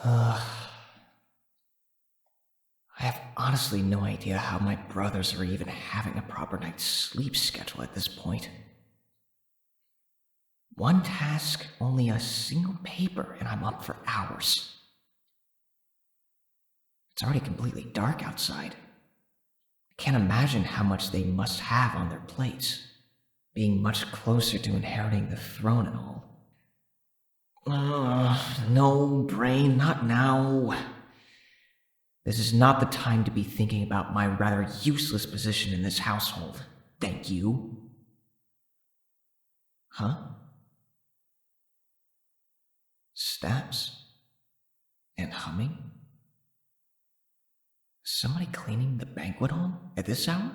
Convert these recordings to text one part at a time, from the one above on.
I have honestly no idea how my brothers are even having a proper night's sleep schedule at this point. One task, only a single paper, and I'm up for hours. It's already completely dark outside. I can't imagine how much they must have on their plates, being much closer to inheriting the throne and all. No, brain, not now. This is not the time to be thinking about my rather useless position in this household. Thank you. Huh? Steps? And humming? Somebody cleaning the banquet hall at this hour?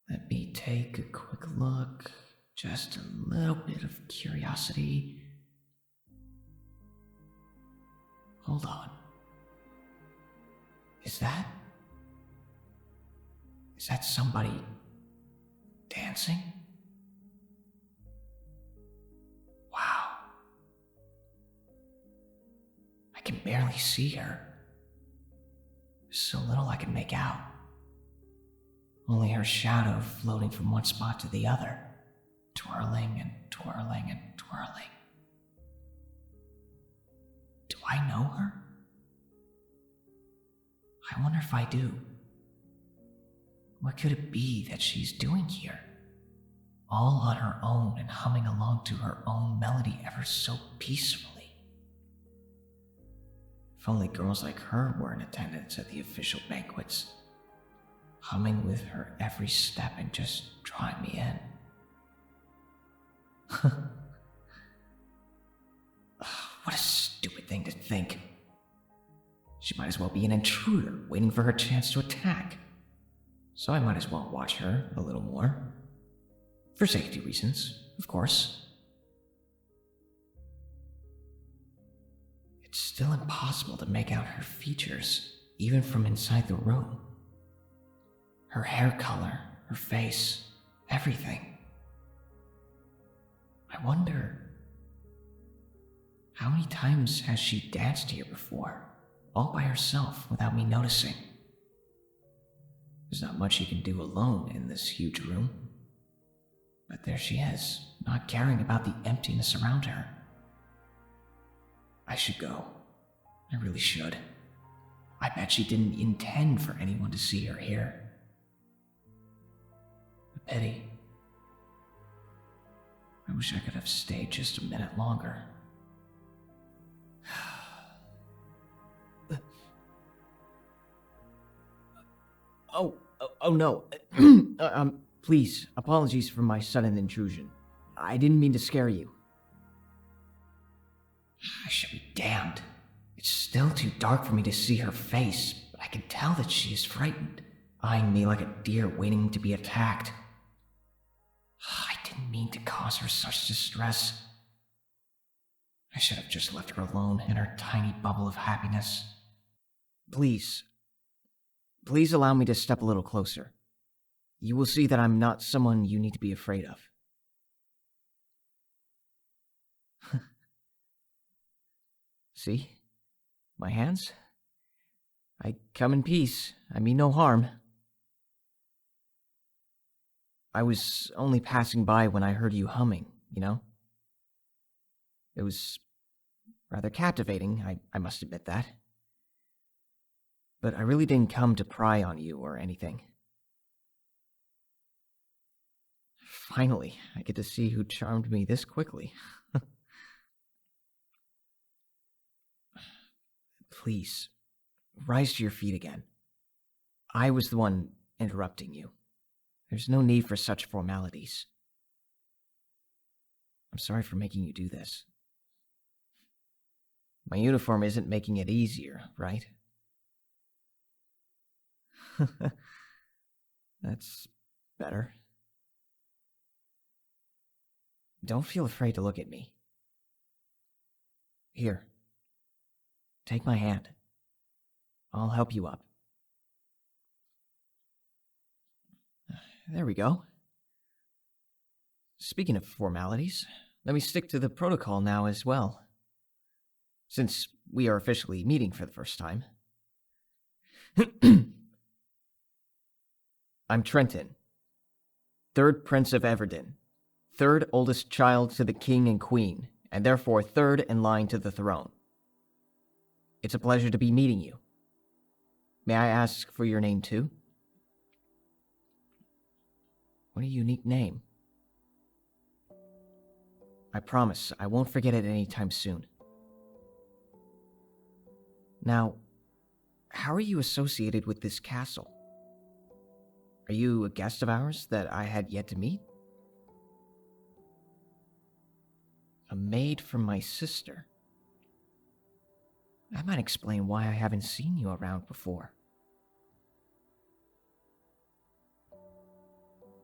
Let me take a quick look. Just a little bit of curiosity. Hold on. Is that somebody dancing? Wow. I can barely see her. There's so little I can make out. Only her shadow floating from one spot to the other, twirling and twirling and twirling. Do I know her? I wonder if I do. What could it be that she's doing here? All on her own and humming along to her own melody ever so peacefully. If only girls like her were in attendance at the official banquets, humming with her every step and just drawing me in. What a stupid thing to think. She might as well be an intruder waiting for her chance to attack. So I might as well watch her a little more. For safety reasons, of course. It's still impossible to make out her features, even from inside the room. Her hair color, her face, everything. I wonder, how many times has she danced here before, all by herself without me noticing? There's not much you can do alone in this huge room. But there she is, not caring about the emptiness around her. I should go. I really should. I bet she didn't intend for anyone to see her here. A pity. I wish I could have stayed just a minute longer. Oh no. Please, apologies for my sudden intrusion. I didn't mean to scare you. I should be damned. It's still too dark for me to see her face, but I can tell that she is frightened, eyeing me like a deer waiting to be attacked. I didn't mean to cause her such distress. I should have just left her alone in her tiny bubble of happiness. Please allow me to step a little closer. You will see that I'm not someone you need to be afraid of. See? My hands? I come in peace. I mean no harm. I was only passing by when I heard you humming, you know? It was rather captivating, I must admit that. But I really didn't come to pry on you or anything. Finally, I get to see who charmed me this quickly. Please, rise to your feet again. I was the one interrupting you. There's no need for such formalities. I'm sorry for making you do this. My uniform isn't making it easier, right? That's better. Don't feel afraid to look at me. Here. Take my hand. I'll help you up. There we go. Speaking of formalities, let me stick to the protocol now as well, since we are officially meeting for the first time. I'm Trenton, 3rd Prince of Everden, 3rd oldest child to the King and Queen, and therefore 3rd in line to the throne. It's a pleasure to be meeting you. May I ask for your name too? What a unique name. I promise I won't forget it anytime soon. Now, how are you associated with this castle? Are you a guest of ours that I had yet to meet? A maid from my sister. That might explain why I haven't seen you around before.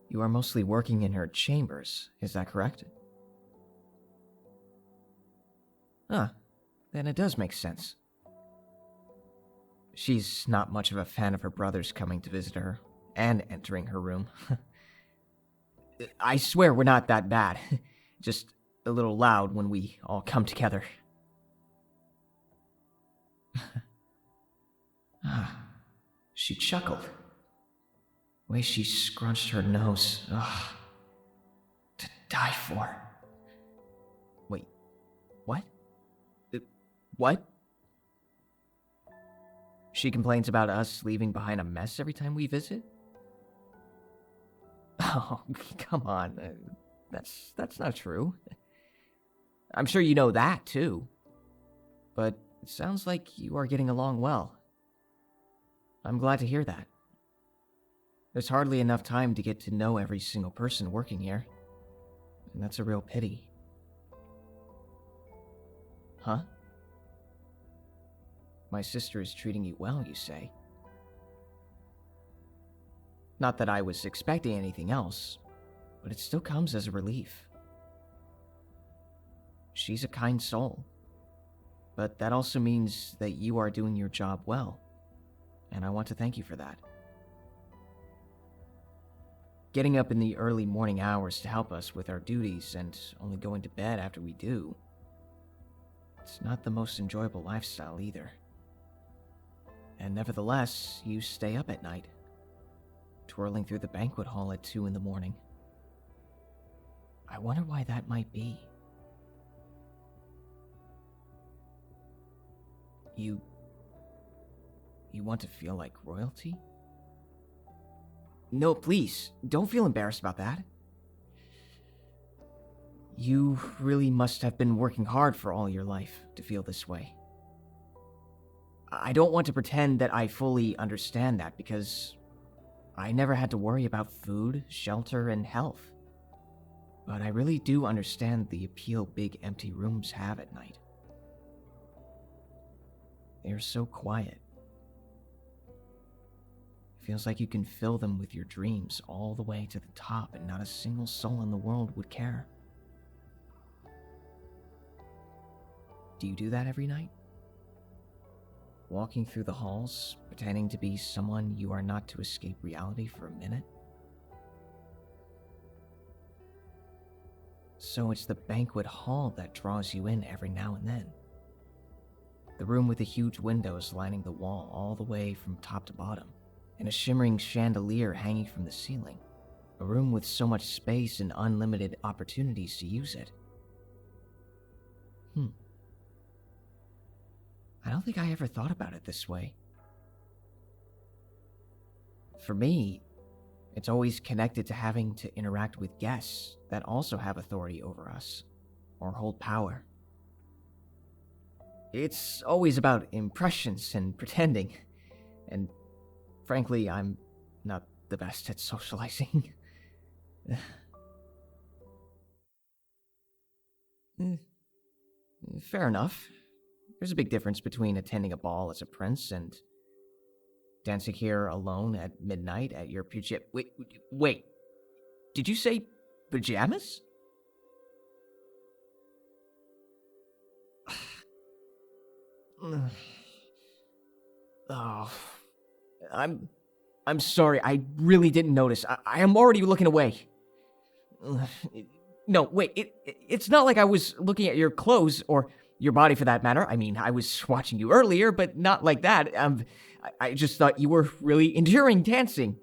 You are mostly working in her chambers, is that correct? Then it does make sense. She's not much of a fan of her brothers coming to visit her and entering her room. I swear we're not that bad. Just a little loud when we all come together. She chuckled. The way she scrunched her nose. To die for. Wait, what? What? She complains about us leaving behind a mess every time we visit? Oh, come on. That's not true. I'm sure you know that, too. But it sounds like you are getting along well. I'm glad to hear that. There's hardly enough time to get to know every single person working here. And that's a real pity. Huh? My sister is treating you well, you say? Not that I was expecting anything else, but it still comes as a relief. She's a kind soul, but that also means that you are doing your job well, and I want to thank you for that. Getting up in the early morning hours to help us with our duties and only going to bed after we do, it's not the most enjoyable lifestyle either. And nevertheless, you stay up at night, twirling through the banquet hall at 2 in the morning. I wonder why that might be. You want to feel like royalty? No, please, don't feel embarrassed about that. You really must have been working hard for all your life to feel this way. I don't want to pretend that I fully understand that because I never had to worry about food, shelter, and health. But I really do understand the appeal big empty rooms have at night. They are so quiet. It feels like you can fill them with your dreams all the way to the top and not a single soul in the world would care. Do you do that every night? Walking through the halls, pretending to be someone you are not to escape reality for a minute? So it's the banquet hall that draws you in every now and then. The room with the huge windows lining the wall all the way from top to bottom, and a shimmering chandelier hanging from the ceiling. A room with so much space and unlimited opportunities to use it. I don't think I ever thought about it this way. For me, it's always connected to having to interact with guests that also have authority over us, or hold power. It's always about impressions and pretending, and frankly, I'm not the best at socializing. Fair enough. There's a big difference between attending a ball as a prince and dancing here alone at midnight at your Wait. Did you say pajamas? Oh, I'm sorry. I really didn't notice. I am already looking away. No, wait, it's not like I was looking at your clothes, or your body for that matter. I mean, I was watching you earlier, but not like that. I just thought you were really enduring dancing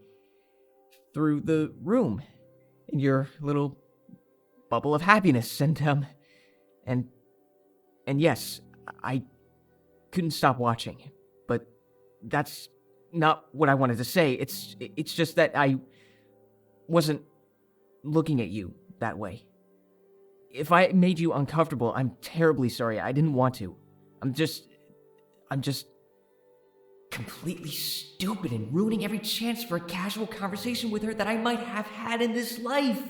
through the room in your little bubble of happiness, and yes, I couldn't stop watching, but that's not what I wanted to say. It's just that I wasn't looking at you that way. If I made you uncomfortable, I'm terribly sorry. I didn't want to. I'm just completely stupid and ruining every chance for a casual conversation with her that I might have had in this life.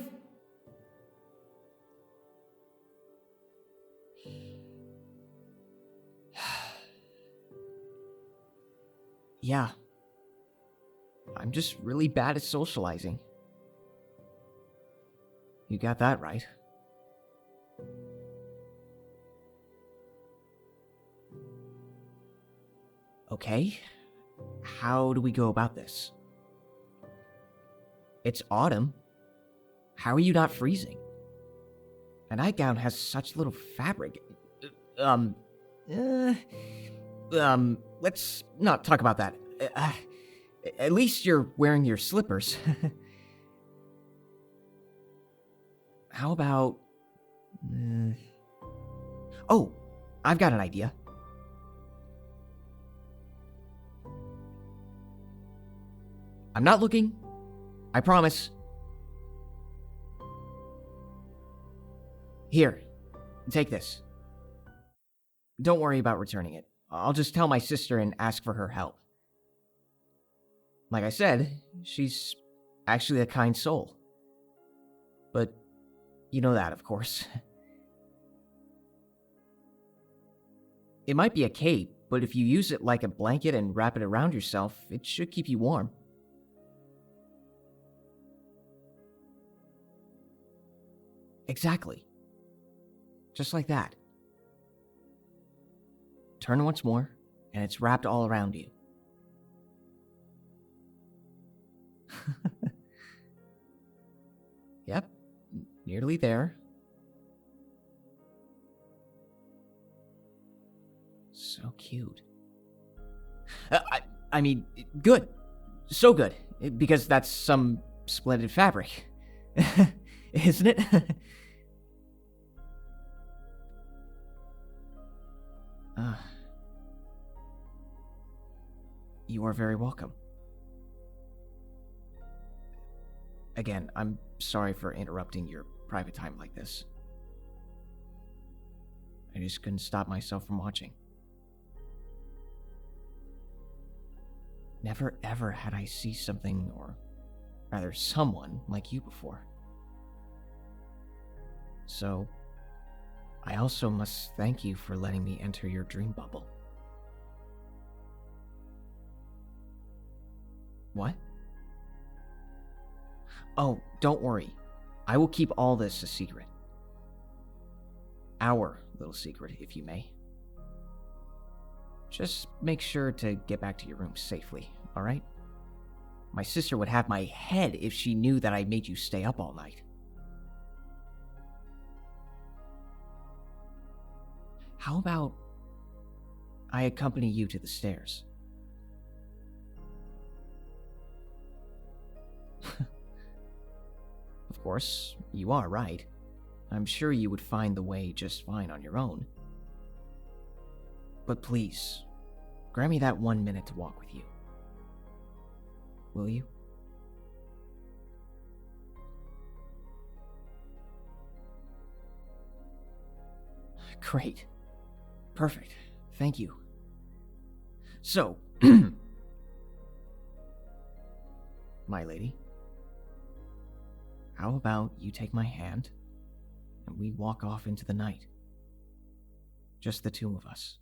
Yeah. I'm just really bad at socializing. You got that right. Okay. How do we go about this? It's autumn. How are you not freezing? A nightgown has such little fabric. Let's not talk about that. At least you're wearing your slippers. How about... Oh, I've got an idea. I'm not looking. I promise. Here, take this. Don't worry about returning it. I'll just tell my sister and ask for her help. Like I said, she's actually a kind soul. But you know that, of course. It might be a cape, but if you use it like a blanket and wrap it around yourself, it should keep you warm. Exactly. Just like that. Turn once more, and it's wrapped all around you. Yep, nearly there. So cute. I mean, good. So good, because that's some splendid fabric. Isn't it? You are very welcome. Again, I'm sorry for interrupting your private time like this. I just couldn't stop myself from watching. Never ever had I seen something, or rather someone, like you before. So, I also must thank you for letting me enter your dream bubble. What? Oh, don't worry. I will keep all this a secret. Our little secret, if you may. Just make sure to get back to your room safely, alright? My sister would have my head if she knew that I made you stay up all night. How about I accompany you to the stairs? Of course, you are right. I'm sure you would find the way just fine on your own. But please, grant me that 1 minute to walk with you. Will you? Great. Perfect. Thank you. So, my lady, how about you take my hand and we walk off into the night? Just the two of us.